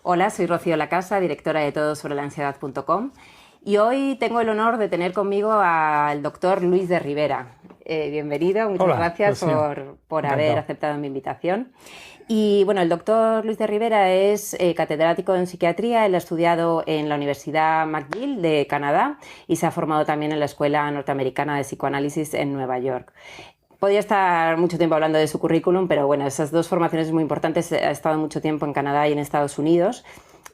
Hola, soy Rocío Lacasa, directora de todosobrelaansiedad.com, y hoy tengo el honor de tener conmigo al doctor Luis de Rivera. Bienvenido, muchas gracias por haber aceptado mi invitación. Y bueno, el doctor Luis de Rivera es catedrático en psiquiatría. Él ha estudiado en la Universidad McGill de Canadá y se ha formado también en la Escuela Norteamericana de Psicoanálisis en Nueva York. Podría estar mucho tiempo hablando de su currículum, pero bueno, esas dos formaciones muy importantes. Ha estado mucho tiempo en Canadá y en Estados Unidos.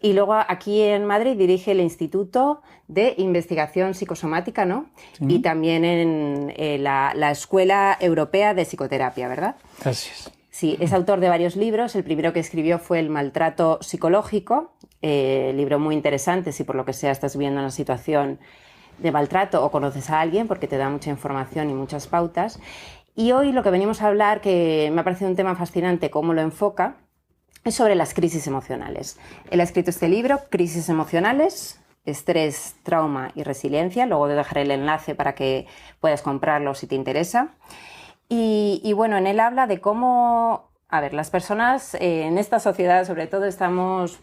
Y luego aquí en Madrid dirige el Instituto de Investigación Psicosomática, ¿no? Sí. Y también en la Escuela Europea de Psicoterapia, ¿verdad? Gracias. Sí, es autor de varios libros. El primero que escribió fue El maltrato psicológico, libro muy interesante si por lo que sea estás viviendo una situación de maltrato o conoces a alguien, porque te da mucha información y muchas pautas. Y hoy lo que venimos a hablar, que me ha parecido un tema fascinante, cómo lo enfoca, es sobre las crisis emocionales. Él ha escrito este libro, Crisis emocionales, estrés, trauma y resiliencia. Luego te dejaré el enlace para que puedas comprarlo si te interesa. Y bueno, en él habla de cómo, las personas en esta sociedad sobre todo estamos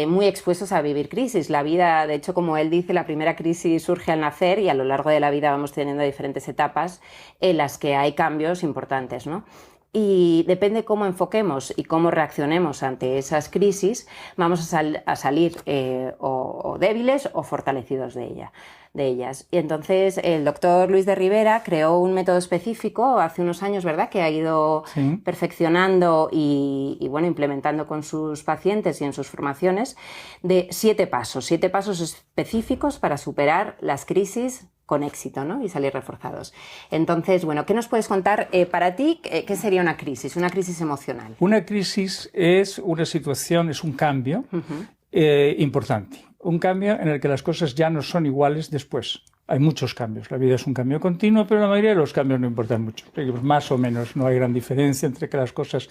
muy expuestos a vivir crisis. La vida, de hecho, como él dice, la primera crisis surge al nacer y a lo largo de la vida vamos teniendo diferentes etapas en las que hay cambios importantes, ¿no? Y depende cómo enfoquemos y cómo reaccionemos ante esas crisis, vamos a salir o débiles o fortalecidos de ellas. Y entonces el doctor Luis de Rivera creó un método específico hace unos años, ¿verdad?, que ha ido perfeccionando y bueno, implementando con sus pacientes y en sus formaciones, de 7 pasos específicos para superar las crisis con éxito, ¿no? Y salir reforzados. Entonces, bueno, ¿qué nos puedes contar para ti? ¿Qué sería una crisis emocional? Una crisis es una situación, es un cambio importante. Un cambio en el que las cosas ya no son iguales después. Hay muchos cambios. La vida es un cambio continuo, pero la mayoría de los cambios no importan mucho. Más o menos no hay gran diferencia entre que las cosas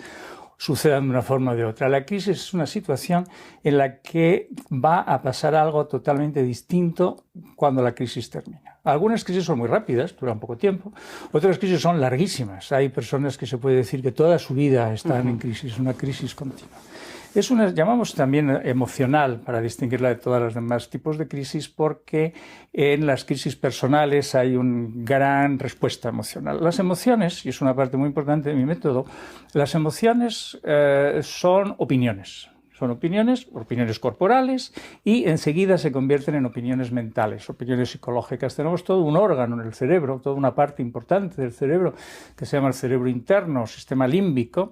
sucedan de una forma o de otra. La crisis es una situación en la que va a pasar algo totalmente distinto cuando la crisis termina. Algunas crisis son muy rápidas, duran poco tiempo. Otras crisis son larguísimas. Hay personas que se puede decir que toda su vida están en crisis, una crisis continua. Es una, llamamos también emocional, para distinguirla de todos los demás tipos de crisis, porque en las crisis personales hay una gran respuesta emocional. Las emociones, y es una parte muy importante de mi método, las emociones son opiniones. Son opiniones corporales, y enseguida se convierten en opiniones mentales, opiniones psicológicas. Tenemos todo un órgano en el cerebro, toda una parte importante del cerebro que se llama el cerebro interno, sistema límbico,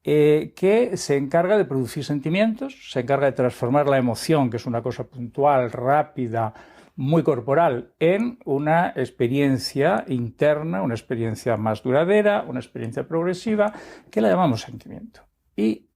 que se encarga de producir sentimientos, se encarga de transformar la emoción, que es una cosa puntual, rápida, muy corporal, en una experiencia interna, una experiencia más duradera, una experiencia progresiva, que la llamamos sentimiento. Y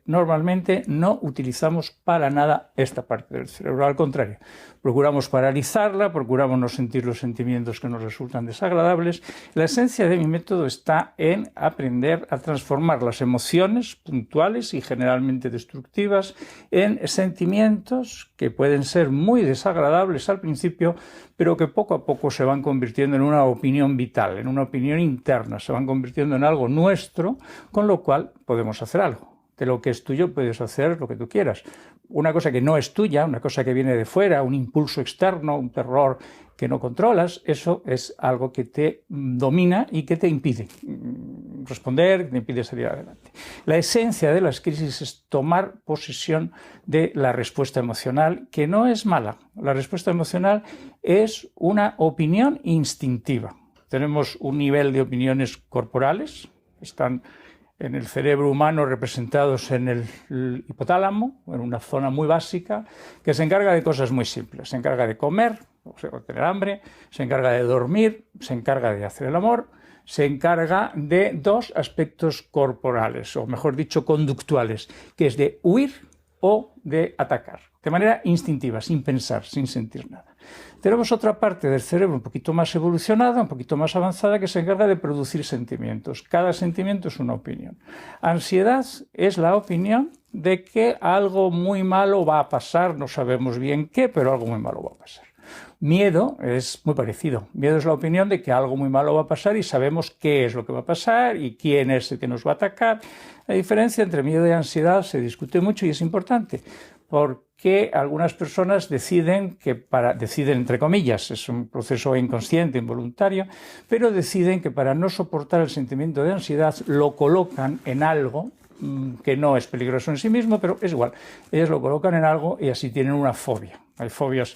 normalmente no utilizamos para nada esta parte del cerebro, al contrario, procuramos paralizarla, procuramos no sentir los sentimientos que nos resultan desagradables. La esencia de mi método está en aprender a transformar las emociones puntuales y generalmente destructivas en sentimientos que pueden ser muy desagradables al principio, pero que poco a poco se van convirtiendo en una opinión vital, en una opinión interna, se van convirtiendo en algo nuestro, con lo cual podemos hacer algo. De lo que es tuyo puedes hacer lo que tú quieras. Una cosa que no es tuya, una cosa que viene de fuera, un impulso externo, un terror que no controlas, eso es algo que te domina y que te impide responder, te impide salir adelante. La esencia de las crisis es tomar posesión de la respuesta emocional, que no es mala. La respuesta emocional es una opinión instintiva. Tenemos un nivel de opiniones corporales, están en el cerebro humano representados en el hipotálamo, en una zona muy básica, que se encarga de cosas muy simples. Se encarga de comer, o sea, tener hambre, se encarga de dormir, se encarga de hacer el amor, se encarga de 2 aspectos corporales, o mejor dicho, conductuales, que es de huir o de atacar, de manera instintiva, sin pensar, sin sentir nada. Tenemos otra parte del cerebro un poquito más evolucionada, un poquito más avanzada, que se encarga de producir sentimientos. Cada sentimiento es una opinión. Ansiedad es la opinión de que algo muy malo va a pasar, no sabemos bien qué, pero algo muy malo va a pasar. Miedo es muy parecido. Miedo es la opinión de que algo muy malo va a pasar y sabemos qué es lo que va a pasar y quién es el que nos va a atacar. La diferencia entre miedo y ansiedad se discute mucho y es importante, porque algunas personas deciden entre comillas, es un proceso inconsciente, involuntario, pero deciden que para no soportar el sentimiento de ansiedad lo colocan en algo que no es peligroso en sí mismo, pero es igual. Ellos lo colocan en algo y así tienen una fobia. Hay fobias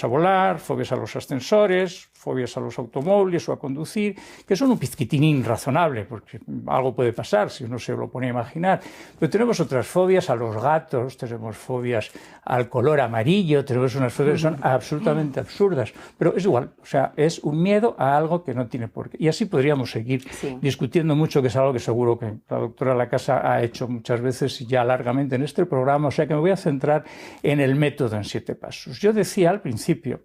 a volar, fobias a los ascensores, fobias a los automóviles o a conducir, que son un pizquitinín razonable, porque algo puede pasar si uno se lo pone a imaginar. Pero tenemos otras fobias a los gatos, tenemos fobias al color amarillo, tenemos unas fobias que son absolutamente absurdas. Pero es igual, o sea, es un miedo a algo que no tiene por qué. Y así podríamos seguir discutiendo mucho, que es algo que seguro que la doctora Lacasa ha hecho muchas veces y ya largamente en este programa, o sea que me voy a centrar en el método en 7 pasos. Yo decía al principio,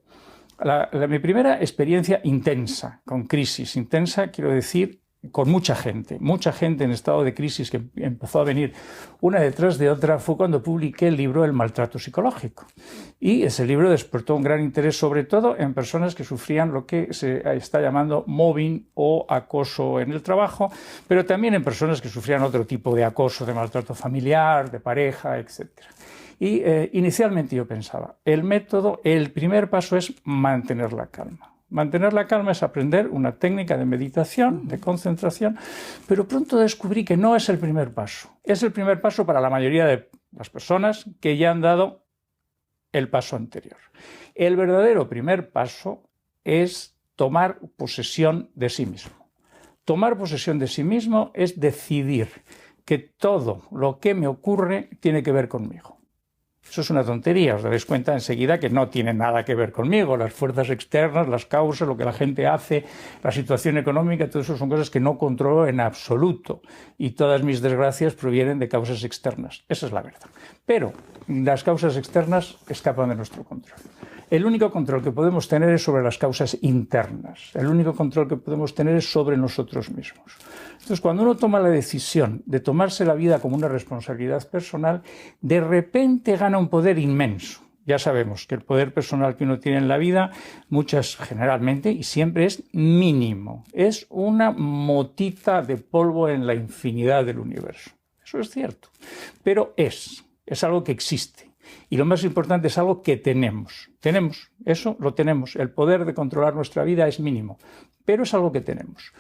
mi primera experiencia intensa, con crisis, intensa quiero decir con mucha gente en estado de crisis que empezó a venir una detrás de otra, fue cuando publiqué el libro El maltrato psicológico. Y ese libro despertó un gran interés sobre todo en personas que sufrían lo que se está llamando mobbing o acoso en el trabajo, pero también en personas que sufrían otro tipo de acoso, de maltrato familiar, de pareja, etc. Y inicialmente yo pensaba, el primer paso es mantener la calma. Mantener la calma es aprender una técnica de meditación, de concentración, pero pronto descubrí que no es el primer paso. Es el primer paso para la mayoría de las personas que ya han dado el paso anterior. El verdadero primer paso es tomar posesión de sí mismo. Tomar posesión de sí mismo es decidir que todo lo que me ocurre tiene que ver conmigo. Eso es una tontería, os daréis cuenta enseguida que no tiene nada que ver conmigo. Las fuerzas externas, las causas, lo que la gente hace, la situación económica, todo eso son cosas que no controlo en absoluto. Y todas mis desgracias provienen de causas externas. Esa es la verdad. Pero las causas externas escapan de nuestro control. El único control que podemos tener es sobre las causas internas. El único control que podemos tener es sobre nosotros mismos. Entonces, cuando uno toma la decisión de tomarse la vida como una responsabilidad personal, de repente gana un poder inmenso. Ya sabemos que el poder personal que uno tiene en la vida, generalmente y siempre es mínimo. Es una motita de polvo en la infinidad del universo. Eso es cierto. Pero es algo que existe. Y lo más importante es algo que tenemos. Eso lo tenemos. El poder de controlar nuestra vida es mínimo, pero es algo que tenemos.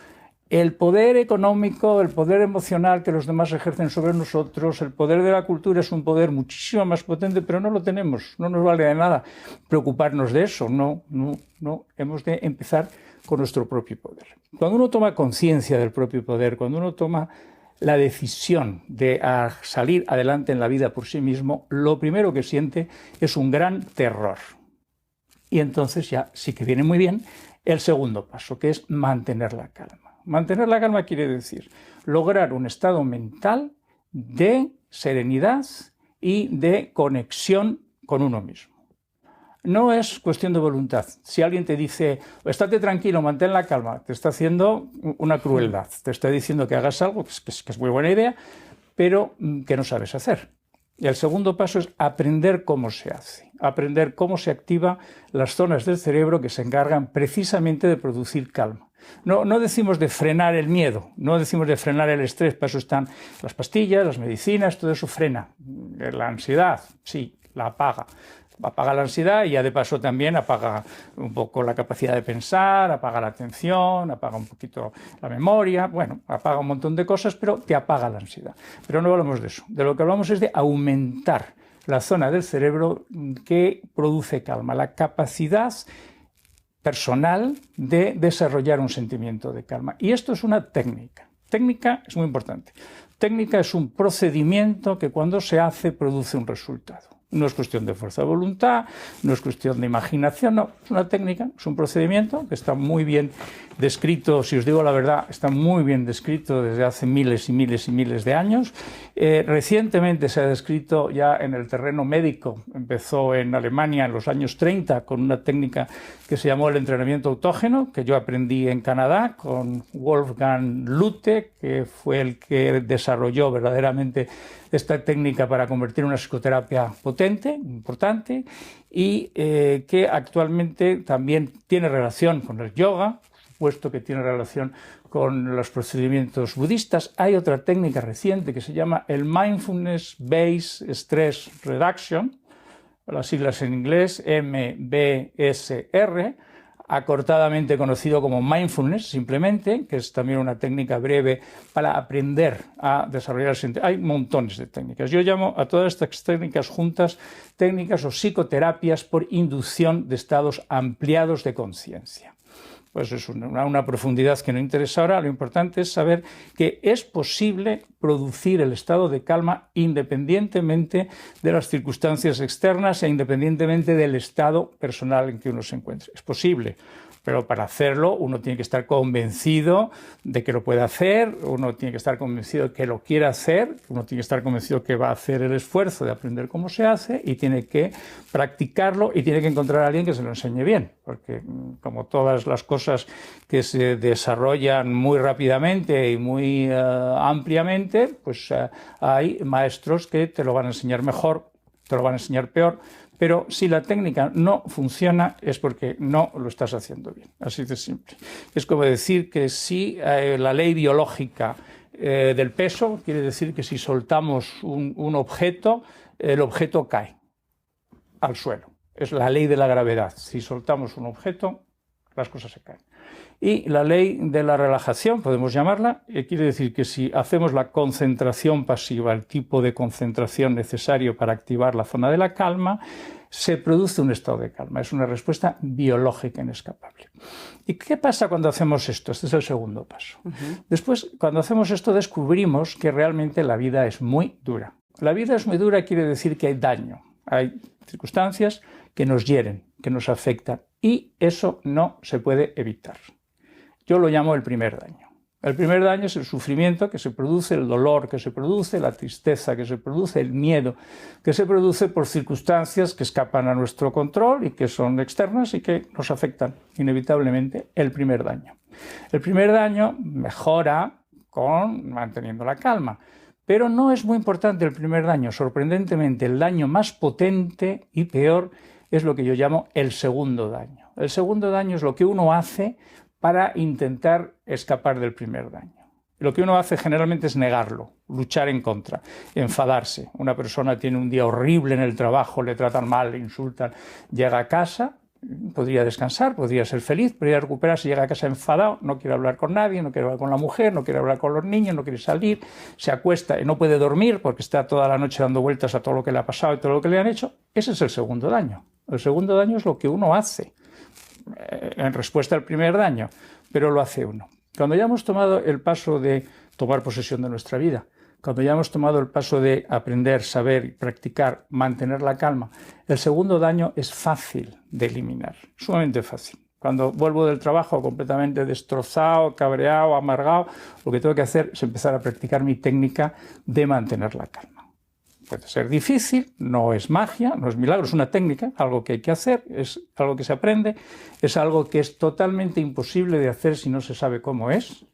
El poder económico, el poder emocional que los demás ejercen sobre nosotros, el poder de la cultura es un poder muchísimo más potente, pero no lo tenemos, no nos vale de nada preocuparnos de eso, no, hemos de empezar con nuestro propio poder. Cuando uno toma conciencia del propio poder, cuando uno toma la decisión de salir adelante en la vida por sí mismo, lo primero que siente es un gran terror. Y entonces ya sí que viene muy bien el segundo paso, que es mantener la calma. Mantener la calma quiere decir lograr un estado mental de serenidad y de conexión con uno mismo. No es cuestión de voluntad. Si alguien te dice, estate tranquilo, mantén la calma, te está haciendo una crueldad. Te está diciendo que hagas algo que es muy buena idea, pero que no sabes hacer. Y el segundo paso es aprender cómo se hace, aprender cómo se activan las zonas del cerebro que se encargan precisamente de producir calma. No decimos de frenar el miedo, no decimos de frenar el estrés, para eso están las pastillas, las medicinas, todo eso frena. La ansiedad, sí, la apaga. Apaga la ansiedad y ya de paso también apaga un poco la capacidad de pensar, apaga la atención, apaga un poquito la memoria, bueno, apaga un montón de cosas, pero te apaga la ansiedad. Pero no hablamos de eso, de lo que hablamos es de aumentar la zona del cerebro que produce calma, la capacidad personal de desarrollar un sentimiento de calma. Y esto es una técnica. Técnica es muy importante. Técnica es un procedimiento que cuando se hace produce un resultado. No es cuestión de fuerza de voluntad, no es cuestión de imaginación, no, es una técnica, es un procedimiento que está muy bien descrito, si os digo la verdad, está muy bien descrito desde hace miles y miles y miles de años. Recientemente se ha descrito ya en el terreno médico, empezó en Alemania en los años 30 con una técnica que se llamó el entrenamiento autógeno, que yo aprendí en Canadá con Wolfgang Lütte, que fue el que desarrolló verdaderamente esta técnica para convertir una psicoterapia potente potente, importante, y que actualmente también tiene relación con el yoga, puesto que tiene relación con los procedimientos budistas. Hay otra técnica reciente que se llama el Mindfulness Based Stress Reduction, las siglas en inglés MBSR, acortadamente conocido como mindfulness, simplemente, que es también una técnica breve para aprender a desarrollarse. Hay montones de técnicas. Yo llamo a todas estas técnicas juntas técnicas o psicoterapias por inducción de estados ampliados de conciencia. Pues es una profundidad que no interesa ahora. Lo importante es saber que es posible producir el estado de calma independientemente de las circunstancias externas e independientemente del estado personal en que uno se encuentre. Es posible, pero para hacerlo uno tiene que estar convencido de que lo puede hacer, uno tiene que estar convencido de que lo quiere hacer, uno tiene que estar convencido que va a hacer el esfuerzo de aprender cómo se hace y tiene que practicarlo y tiene que encontrar a alguien que se lo enseñe bien, porque como todas las cosas que se desarrollan muy rápidamente y muy ampliamente, pues hay maestros que te lo van a enseñar mejor, te lo van a enseñar peor, pero si la técnica no funciona es porque no lo estás haciendo bien, así de simple. Es como decir que si la ley biológica del peso quiere decir que si soltamos un objeto, el objeto cae al suelo. Es la ley de la gravedad. Si soltamos un objeto, las cosas se caen. Y la ley de la relajación, podemos llamarla, quiere decir que si hacemos la concentración pasiva, el tipo de concentración necesario para activar la zona de la calma, se produce un estado de calma. Es una respuesta biológica inescapable. ¿Y qué pasa cuando hacemos esto? Este es el segundo paso. Después, cuando hacemos esto, descubrimos que realmente la vida es muy dura. La vida es muy dura quiere decir que hay daño. Hay circunstancias que nos hieren, que nos afectan, y eso no se puede evitar. Yo lo llamo el primer daño. El primer daño es el sufrimiento que se produce, el dolor que se produce, la tristeza que se produce, el miedo que se produce por circunstancias que escapan a nuestro control y que son externas y que nos afectan inevitablemente. El primer daño. El primer daño mejora con manteniendo la calma. Pero no es muy importante el primer daño. Sorprendentemente, el daño más potente y peor es lo que yo llamo el segundo daño. El segundo daño es lo que uno hace para intentar escapar del primer daño. Lo que uno hace generalmente es negarlo, luchar en contra, enfadarse. Una persona tiene un día horrible en el trabajo, le tratan mal, le insultan, llega a casa, podría descansar, podría ser feliz, podría recuperarse, llega a casa enfadado, no quiere hablar con nadie, no quiere hablar con la mujer, no quiere hablar con los niños, no quiere salir, se acuesta y no puede dormir porque está toda la noche dando vueltas a todo lo que le ha pasado y todo lo que le han hecho. Ese es el segundo daño. El segundo daño es lo que uno hace en respuesta al primer daño, pero lo hace uno. Cuando ya hemos tomado el paso de tomar posesión de nuestra vida, cuando ya hemos tomado el paso de aprender, saber, practicar, mantener la calma, el segundo daño es fácil de eliminar, sumamente fácil. Cuando vuelvo del trabajo completamente destrozado, cabreado, amargado, lo que tengo que hacer es empezar a practicar mi técnica de mantener la calma. Puede ser difícil, no es magia, no es milagro, es una técnica, algo que hay que hacer, es algo que se aprende, es algo que es totalmente imposible de hacer si no se sabe cómo es.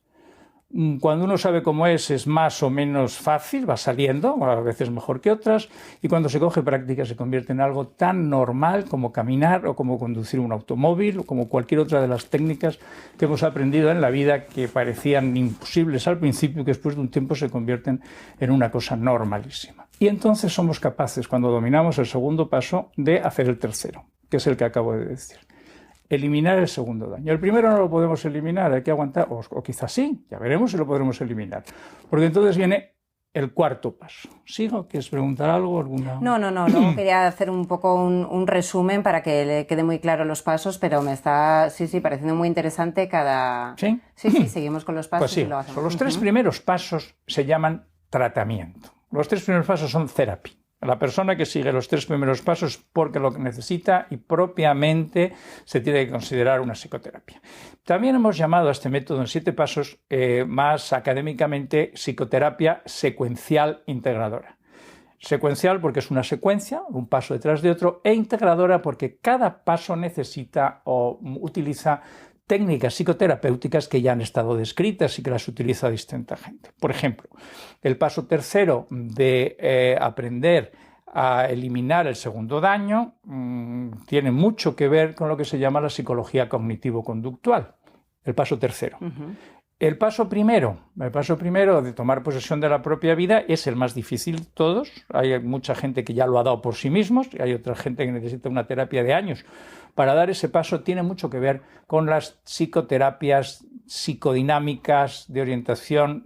Cuando uno sabe cómo es más o menos fácil, va saliendo, a veces mejor que otras, y cuando se coge práctica se convierte en algo tan normal como caminar o como conducir un automóvil o como cualquier otra de las técnicas que hemos aprendido en la vida que parecían imposibles al principio y que después de un tiempo se convierten en una cosa normalísima. Y entonces somos capaces, cuando dominamos el segundo paso, de hacer el tercero, que es el que acabo de decir. Eliminar el segundo daño. El primero no lo podemos eliminar, hay que aguantar, o quizás sí, ya veremos si lo podremos eliminar. Porque entonces viene el cuarto paso. ¿Sigo? ¿Quieres preguntar algo? ¿Alguna? No. Luego quería hacer un poco un resumen para que le quede muy claro los pasos, pero me está, pareciendo muy interesante cada... ¿Sí? Sí, seguimos con los pasos pues sí, y lo hacemos. Los tres primeros pasos se llaman tratamiento. Los tres primeros pasos son therapy. La persona que sigue los tres primeros pasos porque lo necesita y propiamente se tiene que considerar una psicoterapia. También hemos llamado a este método en 7 pasos más académicamente psicoterapia secuencial integradora. Secuencial porque es una secuencia, un paso detrás de otro, e integradora porque cada paso necesita o utiliza técnicas psicoterapéuticas que ya han estado descritas y que las utiliza distinta gente. Por ejemplo, el paso tercero de aprender a eliminar el segundo daño, tiene mucho que ver con lo que se llama la psicología cognitivo-conductual, el paso tercero. El paso primero de tomar posesión de la propia vida es el más difícil de todos. Hay mucha gente que ya lo ha dado por sí mismos, y hay otra gente que necesita una terapia de años para dar ese paso. Tiene mucho que ver con las psicoterapias psicodinámicas de orientación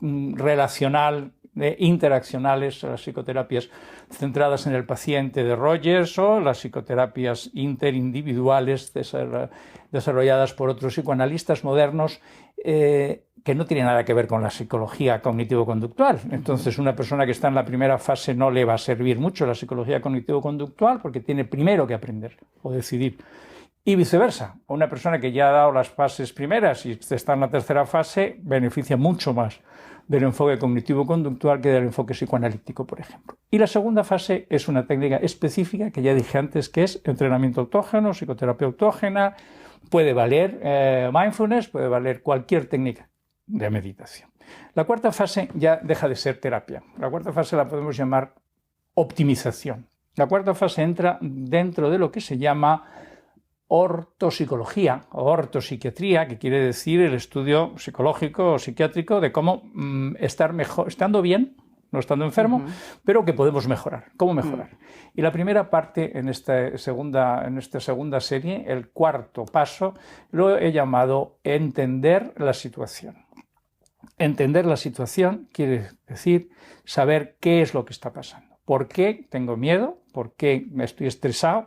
relacional, interaccionales, las psicoterapias centradas en el paciente de Rogers o las psicoterapias interindividuales desarrolladas por otros psicoanalistas modernos que no tienen nada que ver con la psicología cognitivo-conductual. Entonces, una persona que está en la primera fase no le va a servir mucho la psicología cognitivo-conductual porque tiene primero que aprender o decidir. Y viceversa, una persona que ya ha dado las fases primeras y está en la tercera fase beneficia mucho más del enfoque cognitivo-conductual que del enfoque psicoanalítico, por ejemplo. Y la segunda fase es una técnica específica que ya dije antes, que es entrenamiento autógeno, psicoterapia autógena, puede valer mindfulness, puede valer cualquier técnica de meditación. La cuarta fase ya deja de ser terapia. La cuarta fase la podemos llamar optimización. La cuarta fase entra dentro de lo que se llama ortopsicología o ortopsiquiatría, que quiere decir el estudio psicológico o psiquiátrico de cómo estar mejor, estando bien, no estando enfermo, pero que podemos mejorar. ¿Cómo mejorar? Y la primera parte en esta segunda serie, el cuarto paso, lo he llamado entender la situación. Entender la situación quiere decir saber qué es lo que está pasando. ¿Por qué tengo miedo? ¿Por qué me estoy estresado?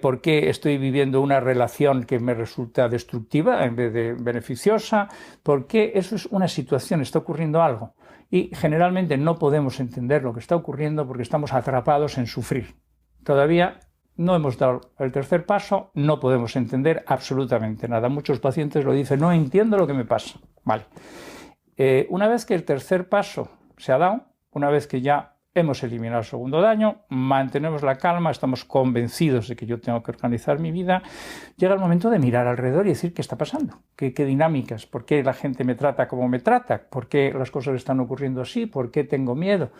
¿Por qué estoy viviendo una relación que me resulta destructiva en vez de beneficiosa? ¿Por qué eso es una situación? Está ocurriendo algo. Y generalmente no podemos entender lo que está ocurriendo porque estamos atrapados en sufrir. Todavía no hemos dado el tercer paso, no podemos entender absolutamente nada. Muchos pacientes lo dicen, no entiendo lo que me pasa. Vale. Una vez que el tercer paso se ha dado, una vez que ya hemos eliminado el segundo daño, mantenemos la calma, estamos convencidos de que yo tengo que organizar mi vida, llega el momento de mirar alrededor y decir qué está pasando, qué dinámicas, por qué la gente me trata como me trata, por qué las cosas están ocurriendo así, por qué tengo miedo,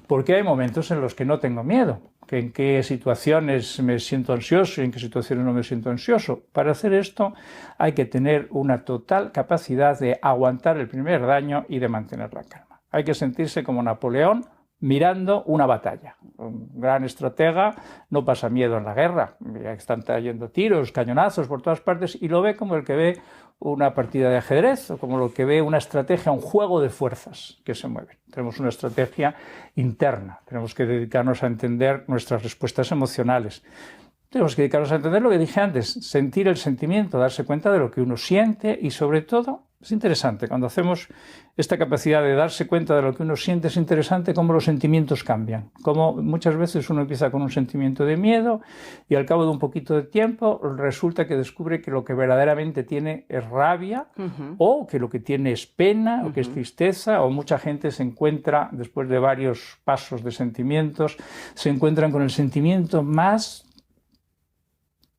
por qué hay momentos en los que no tengo miedo, en qué situaciones me siento ansioso y en qué situaciones no me siento ansioso. Para hacer esto hay que tener una total capacidad de aguantar el primer daño y de mantener la calma. Hay que sentirse como Napoleón, mirando una batalla. Un gran estratega no pasa miedo en la guerra. Están trayendo tiros, cañonazos por todas partes y lo ve como el que ve una partida de ajedrez o como lo que ve una estrategia, un juego de fuerzas que se mueven. Tenemos una estrategia interna. Tenemos que dedicarnos a entender nuestras respuestas emocionales. Tenemos que dedicarnos a entender lo que dije antes, sentir el sentimiento, darse cuenta de lo que uno siente y sobre todo, es interesante, cuando hacemos esta capacidad de darse cuenta de lo que uno siente, es interesante cómo los sentimientos cambian, cómo muchas veces uno empieza con un sentimiento de miedo y al cabo de un poquito de tiempo resulta que descubre que lo que verdaderamente tiene es rabia o que lo que tiene es pena o que es tristeza, o mucha gente se encuentra, después de varios pasos de sentimientos, se encuentran con el sentimiento más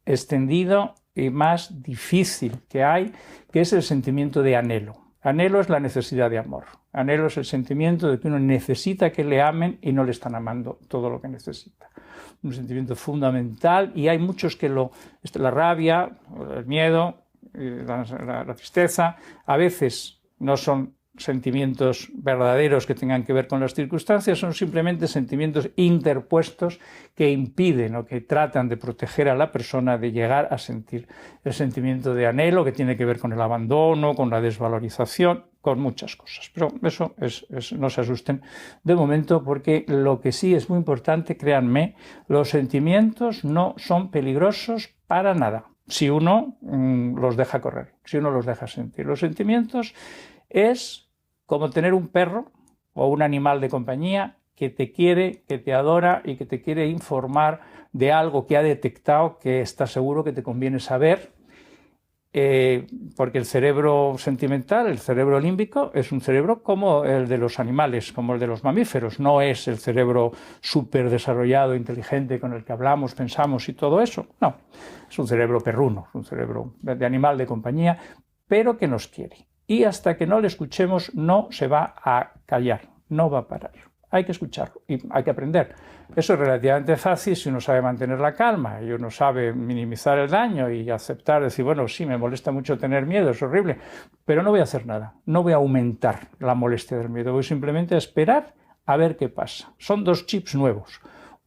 extendido y más difícil que hay, que es el sentimiento de anhelo. Anhelo es la necesidad de amor. Anhelo es el sentimiento de que uno necesita que le amen y no le están amando todo lo que necesita. Un sentimiento fundamental y hay muchos que la rabia, el miedo, la tristeza, a veces no son sentimientos verdaderos que tengan que ver con las circunstancias, son simplemente sentimientos interpuestos que impiden o que tratan de proteger a la persona de llegar a sentir el sentimiento de anhelo, que tiene que ver con el abandono, con la desvalorización, con muchas cosas. Pero eso no se asusten de momento, porque lo que sí es muy importante, créanme, los sentimientos no son peligrosos para nada si uno los deja correr, si uno los deja sentir. Los sentimientos es como tener un perro o un animal de compañía que te quiere, que te adora y que te quiere informar de algo que ha detectado que está seguro que te conviene saber, porque el cerebro sentimental, el cerebro límbico, es un cerebro como el de los animales, como el de los mamíferos. No es el cerebro súper desarrollado, inteligente, con el que hablamos, pensamos y todo eso. No, es un cerebro perruno, un cerebro de animal de compañía, pero que nos quiere. Y hasta que no le escuchemos no se va a callar, no va a parar. hay que escucharlo y hay que aprender. Eso es relativamente fácil si uno sabe mantener la calma y uno sabe minimizar el daño y aceptar, decir, bueno, sí, me molesta mucho tener miedo, es horrible, pero no voy a hacer nada, no voy a aumentar la molestia del miedo, voy simplemente a esperar a ver qué pasa. Son dos chips nuevos.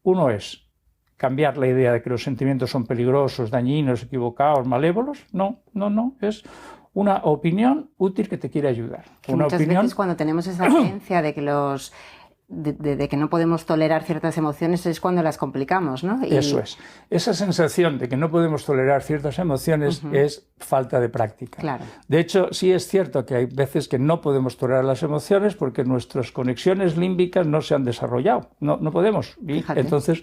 Uno es cambiar la idea de que los sentimientos son peligrosos, dañinos, equivocados, malévolos. No, es una opinión útil que te quiere ayudar. Muchas veces cuando tenemos esa creencia de que de que no podemos tolerar ciertas emociones es cuando las complicamos, ¿no? Eso es. Esa sensación de que no podemos tolerar ciertas emociones es falta de práctica. Claro. De hecho, sí es cierto que hay veces que no podemos tolerar las emociones porque nuestras conexiones límbicas no se han desarrollado. No podemos. Y entonces,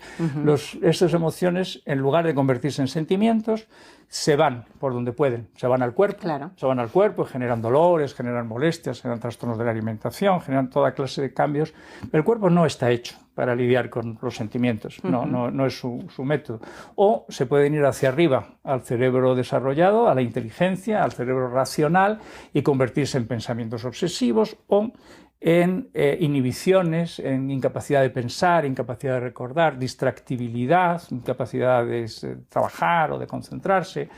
esas emociones, en lugar de convertirse en sentimientos, se van por donde pueden. Se van al cuerpo. Claro. Se van al cuerpo, generan dolores, generan molestias, generan trastornos de la alimentación, generan toda clase de cambios. El cuerpo no está hecho para lidiar con los sentimientos, no es su método. O se pueden ir hacia arriba, al cerebro desarrollado, a la inteligencia, al cerebro racional y convertirse en pensamientos obsesivos o en inhibiciones, en incapacidad de pensar, incapacidad de recordar, distractibilidad, incapacidad de trabajar o de concentrarse.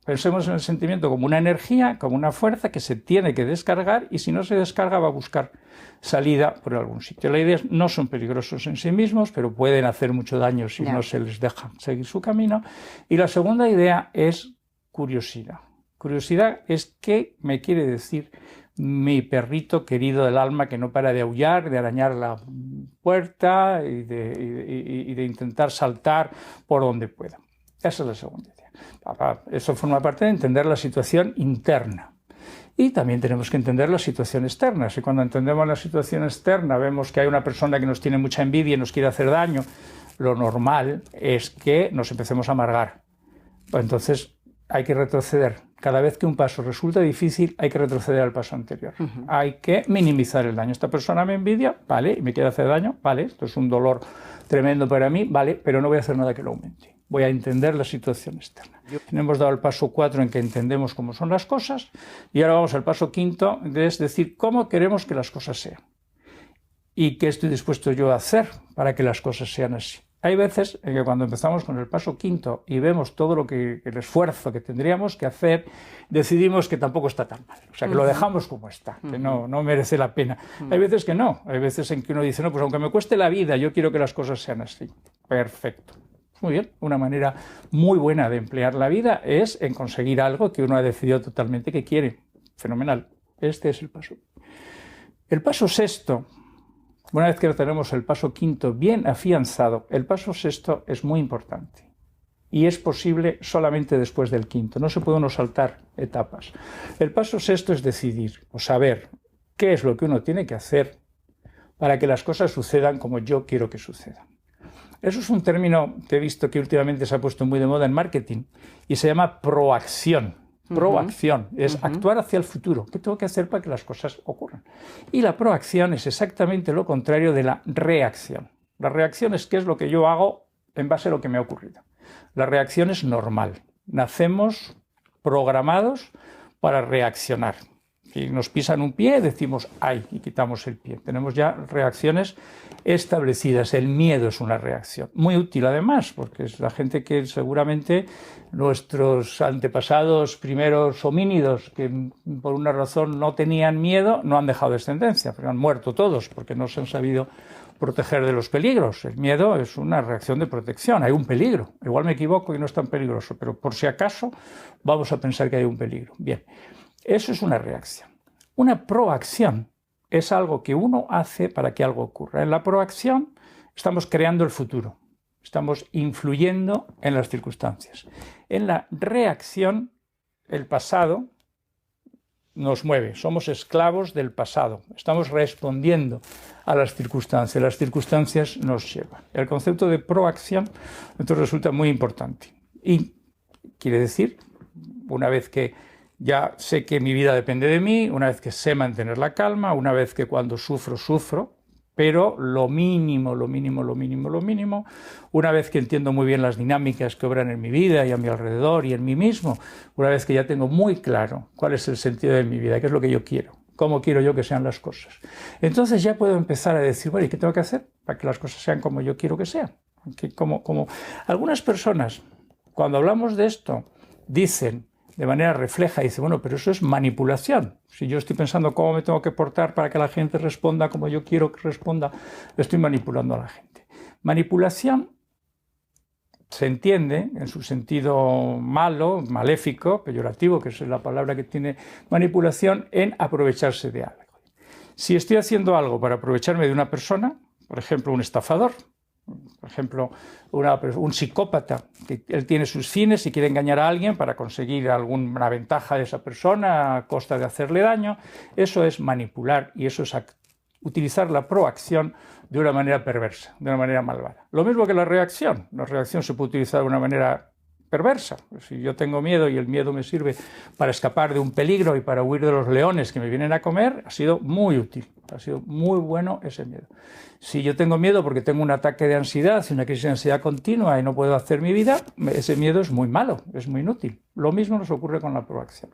Pensemos en el sentimiento como una energía, como una fuerza que se tiene que descargar y si no se descarga va a buscar salida por algún sitio. Las ideas no son peligrosos en sí mismos, pero pueden hacer mucho daño si no se les deja seguir su camino. Y la segunda idea es curiosidad. Curiosidad es qué me quiere decir mi perrito querido del alma que no para de aullar, de arañar la puerta y de intentar saltar por donde pueda. Esa es la segunda idea. Eso forma parte de entender la situación interna. Y también tenemos que entender la situación externa. Si cuando entendemos la situación externa vemos que hay una persona que nos tiene mucha envidia y nos quiere hacer daño, lo normal es que nos empecemos a amargar. Entonces hay que retroceder. Cada vez que un paso resulta difícil, hay que retroceder al paso anterior. Hay que minimizar el daño. Esta persona me envidia, vale, y me quiere hacer daño, vale, esto es un dolor tremendo para mí, vale, pero no voy a hacer nada que lo aumente. Voy a entender la situación externa. Hemos dado el paso 4 en que entendemos cómo son las cosas y ahora vamos al paso 5, es decir, cómo queremos que las cosas sean y qué estoy dispuesto yo a hacer para que las cosas sean así. Hay veces en que cuando empezamos con el paso 5 y vemos todo el esfuerzo que tendríamos que hacer, decidimos que tampoco está tan mal. O sea, que lo dejamos como está, que no merece la pena. Hay veces que no. Hay veces en que uno dice, no, pues aunque me cueste la vida, yo quiero que las cosas sean así. Perfecto. Muy bien. Una manera muy buena de emplear la vida es en conseguir algo que uno ha decidido totalmente que quiere. Fenomenal. Este es el paso. El paso 6. Una vez que tenemos el paso 5 bien afianzado, el paso 6 es muy importante y es posible solamente después del 5. No se puede uno saltar etapas. El paso 6 es decidir o saber qué es lo que uno tiene que hacer para que las cosas sucedan como yo quiero que sucedan. Eso es un término que he visto que últimamente se ha puesto muy de moda en marketing y se llama proacción. Proacción es actuar hacia el futuro. ¿Qué tengo que hacer para que las cosas ocurran? Y la proacción es exactamente lo contrario de la reacción. La reacción es qué es lo que yo hago en base a lo que me ha ocurrido. La reacción es normal. Nacemos programados para reaccionar. Si nos pisan un pie, decimos ¡ay! Y quitamos el pie. Tenemos ya reacciones establecidas. El miedo es una reacción. Muy útil además, porque es la gente que seguramente nuestros antepasados primeros homínidos, que por una razón no tenían miedo, no han dejado descendencia, pero han muerto todos, porque no se han sabido proteger de los peligros. El miedo es una reacción de protección. Hay un peligro. Igual me equivoco y no es tan peligroso, pero por si acaso vamos a pensar que hay un peligro. Bien. Eso es una reacción. Una proacción es algo que uno hace para que algo ocurra. En la proacción estamos creando el futuro, estamos influyendo en las circunstancias. En la reacción, el pasado nos mueve, somos esclavos del pasado, estamos respondiendo a las circunstancias nos llevan. El concepto de proacción entonces resulta muy importante y quiere decir, una vez que ya sé que mi vida depende de mí, una vez que sé mantener la calma, una vez que cuando sufro, pero lo mínimo, una vez que entiendo muy bien las dinámicas que obran en mi vida y a mi alrededor y en mí mismo, una vez que ya tengo muy claro cuál es el sentido de mi vida, qué es lo que yo quiero, cómo quiero yo que sean las cosas. Entonces ya puedo empezar a decir, bueno, ¿y qué tengo que hacer para que las cosas sean como yo quiero que sean? Como algunas personas, cuando hablamos de esto, dicen de manera refleja, dicen, bueno, pero eso es manipulación. Si yo estoy pensando cómo me tengo que portar para que la gente responda como yo quiero que responda, estoy manipulando a la gente. Manipulación se entiende en su sentido malo, maléfico, peyorativo, que es la palabra que tiene manipulación, en aprovecharse de algo. Si estoy haciendo algo para aprovecharme de una persona, por ejemplo, un estafador, por ejemplo, un psicópata, que él tiene sus fines y quiere engañar a alguien para conseguir alguna ventaja de esa persona a costa de hacerle daño, eso es manipular y eso es utilizar la proacción de una manera perversa, de una manera malvada. Lo mismo que la reacción se puede utilizar de una manera perversa. Si yo tengo miedo y el miedo me sirve para escapar de un peligro y para huir de los leones que me vienen a comer, ha sido muy útil, ha sido muy bueno ese miedo. Si yo tengo miedo porque tengo un ataque de ansiedad, una crisis de ansiedad continua y no puedo hacer mi vida, ese miedo es muy malo, es muy inútil. Lo mismo nos ocurre con la proacción.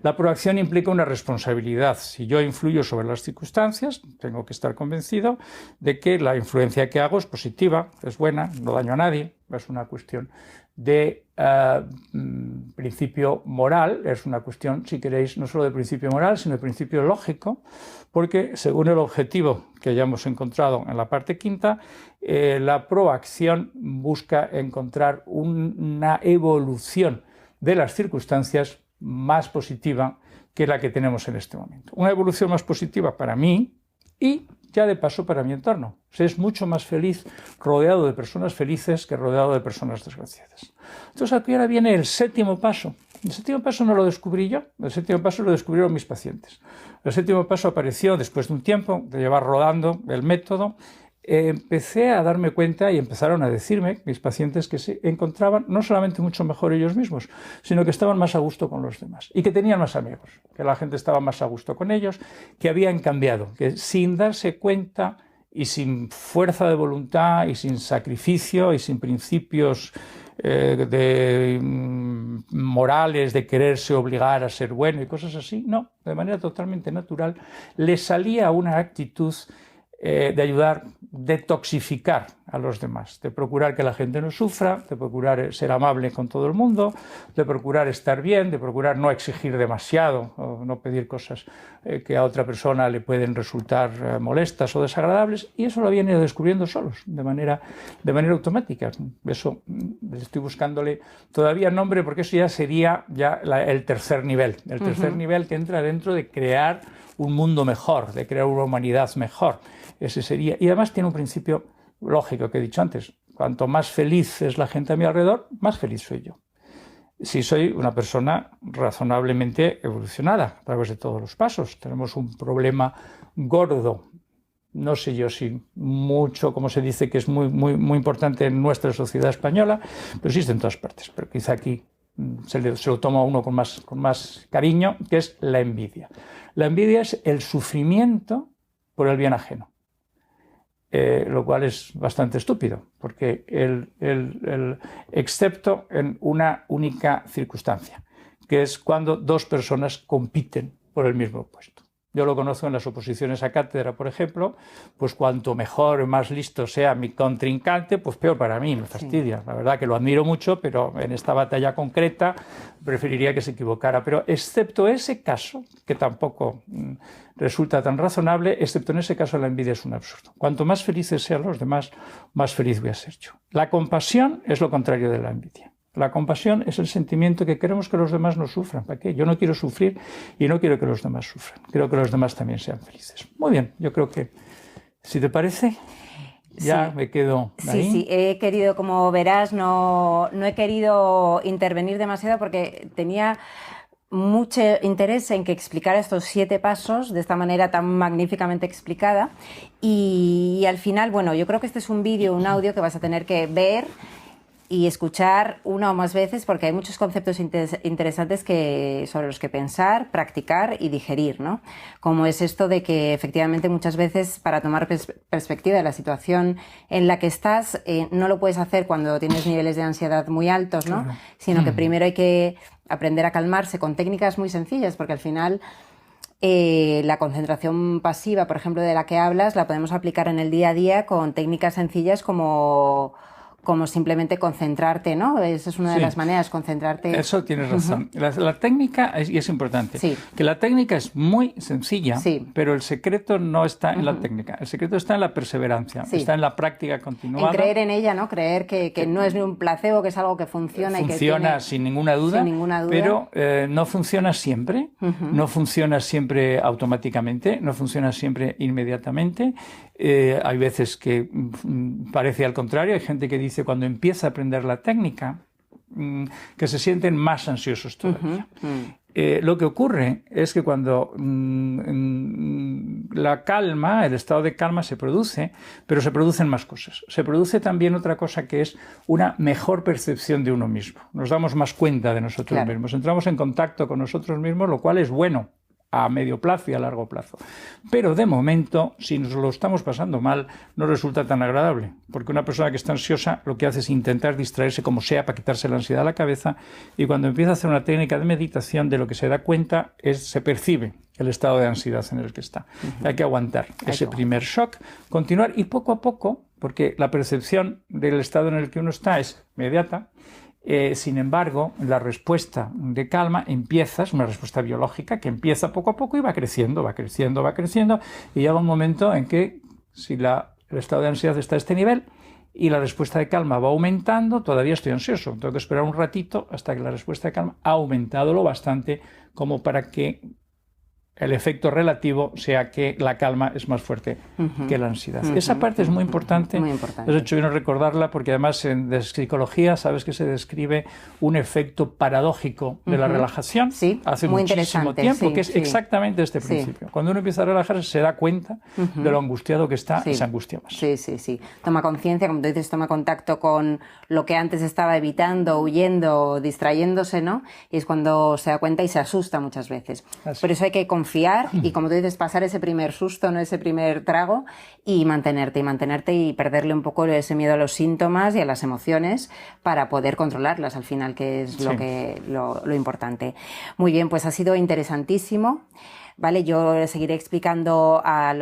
La proacción implica una responsabilidad. Si yo influyo sobre las circunstancias, tengo que estar convencido de que la influencia que hago es positiva, es buena, no daño a nadie, es una cuestión de principio moral, es una cuestión, si queréis, no solo de principio moral, sino de principio lógico, porque según el objetivo que hayamos encontrado en la parte quinta, la proacción busca encontrar una evolución de las circunstancias más positiva que la que tenemos en este momento. Una evolución más positiva para mí y ya de paso para mi entorno. Se es mucho más feliz rodeado de personas felices que rodeado de personas desgraciadas. Entonces aquí ahora viene el séptimo paso. El séptimo paso no lo descubrí yo, el séptimo paso lo descubrieron mis pacientes. El séptimo paso apareció después de un tiempo de llevar rodando el método. Empecé a darme cuenta y empezaron a decirme, mis pacientes, que se encontraban no solamente mucho mejor ellos mismos, sino que estaban más a gusto con los demás y que tenían más amigos, que la gente estaba más a gusto con ellos, que habían cambiado, que sin darse cuenta y sin fuerza de voluntad y sin sacrificio y sin principios morales de quererse obligar a ser bueno y cosas así, no, de manera totalmente natural, les salía una actitud de ayudar, detoxificar a los demás, de procurar que la gente no sufra, de procurar ser amable con todo el mundo, de procurar estar bien, de procurar no exigir demasiado o no pedir cosas que a otra persona le pueden resultar molestas o desagradables, y eso lo habían ido descubriendo solos, de manera automática. Eso estoy buscándole todavía nombre porque eso ya sería el tercer nivel, nivel que entra dentro de crear un mundo mejor, de crear una humanidad mejor. Ese sería, y además tiene un principio lógico que he dicho antes: cuanto más feliz es la gente a mi alrededor, más feliz soy yo. Si soy una persona razonablemente evolucionada a través de todos los pasos, tenemos un problema gordo, no sé yo si mucho, como se dice, que es muy importante en nuestra sociedad española, pero existe en todas partes, pero quizá aquí se lo toma a uno con más cariño, que es la envidia. La envidia es el sufrimiento por el bien ajeno. Lo cual es bastante estúpido, porque excepto en una única circunstancia, que es cuando dos personas compiten por el mismo puesto. Yo lo conozco en las oposiciones a cátedra, por ejemplo, pues cuanto mejor, más listo sea mi contrincante, pues peor para mí, me fastidia. Sí. La verdad que lo admiro mucho, pero en esta batalla concreta preferiría que se equivocara. Pero excepto ese caso, que tampoco resulta tan razonable, excepto en ese caso la envidia es un absurdo. Cuanto más felices sean los demás, más feliz voy a ser yo. La compasión es lo contrario de la envidia. La compasión es el sentimiento que queremos que los demás no sufran. ¿Para qué? Yo no quiero sufrir y no quiero que los demás sufran. Quiero que los demás también sean felices. Muy bien, yo creo que, si te parece, ya sí. Me quedo ahí. Sí, he querido, como verás, no he querido intervenir demasiado porque tenía mucho interés en que explicara estos 7 pasos de esta manera tan magníficamente explicada. Y al final, bueno, yo creo que este es un vídeo, un audio que vas a tener que ver y escuchar una o más veces, porque hay muchos conceptos interesantes sobre los que pensar, practicar y digerir, ¿no? Como es esto de que efectivamente muchas veces, para tomar perspectiva de la situación en la que estás, no lo puedes hacer cuando tienes niveles de ansiedad muy altos, ¿no? Claro. Sino que primero hay que aprender a calmarse con técnicas muy sencillas, porque al final La concentración pasiva, por ejemplo, de la que hablas, la podemos aplicar en el día a día con técnicas sencillas como simplemente concentrarte, ¿no? Esa es una de las maneras, concentrarte. Eso tienes razón. La técnica, y es importante, Sí. que la técnica es muy sencilla, Sí. pero el secreto no está en la técnica. El secreto está en la perseverancia, Sí. está en la práctica continuada. En creer en ella, ¿no? Creer que no es ni un placebo, que es algo que funciona y que funciona sin ninguna duda, pero no funciona siempre, no funciona siempre automáticamente, no funciona siempre inmediatamente. Hay veces que parece al contrario, hay gente que dice cuando empieza a aprender la técnica que se sienten más ansiosos todavía. Lo que ocurre es que cuando la calma, el estado de calma se produce, pero se producen más cosas. Se produce también otra cosa que es una mejor percepción de uno mismo. Nos damos más cuenta de nosotros mismos, entramos en contacto con nosotros mismos, lo cual es bueno a medio plazo y a largo plazo. Pero de momento, si nos lo estamos pasando mal, no resulta tan agradable, porque una persona que está ansiosa lo que hace es intentar distraerse como sea para quitarse la ansiedad de la cabeza, y cuando empieza a hacer una técnica de meditación, de lo que se da cuenta se percibe el estado de ansiedad en el que está. Hay que aguantar ese primer shock, continuar y poco a poco, porque la percepción del estado en el que uno está es inmediata. Sin embargo, la respuesta de calma empieza, es una respuesta biológica que empieza poco a poco y va creciendo, va creciendo, va creciendo, y llega un momento en que si el estado de ansiedad está a este nivel y la respuesta de calma va aumentando, todavía estoy ansioso, tengo que esperar un ratito hasta que la respuesta de calma ha aumentado lo bastante como para que el efecto relativo sea que la calma es más fuerte que la ansiedad. Esa parte es muy importante. Muy importante. Es hecho bien recordarla porque además de psicología sabes que se describe un efecto paradójico de la relajación hace muchísimo tiempo, que es exactamente este principio. Cuando uno empieza a relajarse se da cuenta de lo angustiado que está y se angustia más. Sí. Toma conciencia, como tú dices, toma contacto con lo que antes estaba evitando, huyendo, distrayéndose, ¿no? Y es cuando se da cuenta y se asusta muchas veces. Por eso hay que confiar y, como tú dices, pasar ese primer susto, ¿no? Ese primer trago y mantenerte y perderle un poco ese miedo a los síntomas y a las emociones para poder controlarlas al final, que es lo importante. Muy bien, pues ha sido interesantísimo. ¿Vale? Yo seguiré explicando a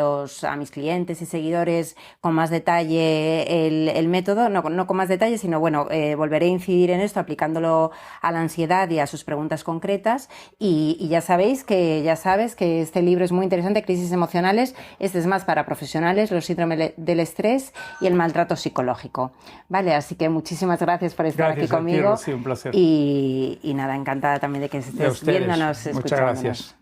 mis clientes y seguidores con más detalle el método, no con más detalle, sino volveré a incidir en esto aplicándolo a la ansiedad y a sus preguntas concretas, y ya sabes que este libro es muy interesante, Crisis Emocionales. Este es más para profesionales, los síndromes del estrés y el maltrato psicológico. ¿Vale? Así que muchísimas gracias por estar aquí conmigo. Sí, un placer. Y nada, encantada también de que estés viéndonos, escuchándonos. Muchas gracias.